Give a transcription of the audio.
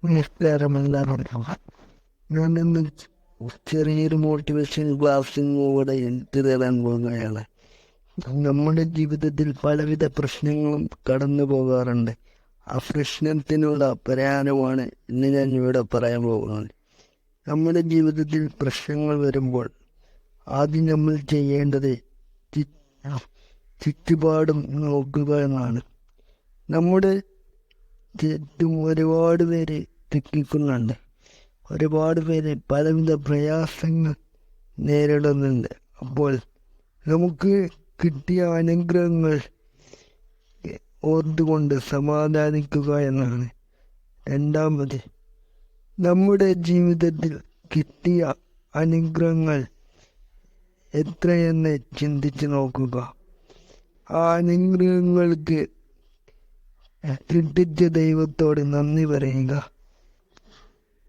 നമസ്കാരമെല്ലാവർക്കും. ഞാനിന്ന് ചെറിയൊരു മോട്ടിവേഷൻ ക്ലാസ്സിലൂടെ എടുത്തു തരാൻ പോകുകയാണ്. നമ്മുടെ ജീവിതത്തിൽ പലവിധ പ്രശ്നങ്ങളും കടന്നു പോകാറുണ്ട്. ആ പ്രശ്നത്തിനുള്ള പരിഹാരമാണ് ഇന്ന് ഞാൻ ഇവിടെ പറയാൻ പോകുന്നത്. നമ്മുടെ ജീവിതത്തിൽ പ്രശ്നങ്ങൾ വരുമ്പോൾ ആദ്യം നമ്മൾ ചെയ്യേണ്ടത് ചുറ്റുപാടും നോക്കുക എന്നാണ്. നമ്മുടെ ചുറ്റും ഒരുപാട് പേര് ദുഃഖിക്കുന്നുണ്ട്. ഒരുപാട് പേര് പലവിധ പ്രയാസങ്ങൾ നേരിടുന്നുണ്ട്. അപ്പോൾ നമുക്ക് കിട്ടിയ അനുഗ്രഹങ്ങൾ ഓർത്തുകൊണ്ട് സമാധാനിക്കുക എന്നാണ്. രണ്ടാമത്, നമ്മുടെ ജീവിതത്തിൽ കിട്ടിയ അനുഗ്രഹങ്ങൾ എത്രയെന്ന് ചിന്തിച്ച് നോക്കുക. ആ അനുഗ്രഹങ്ങൾക്ക് കിട്ടിച്ച ദൈവത്തോട് നന്ദി പറയുക.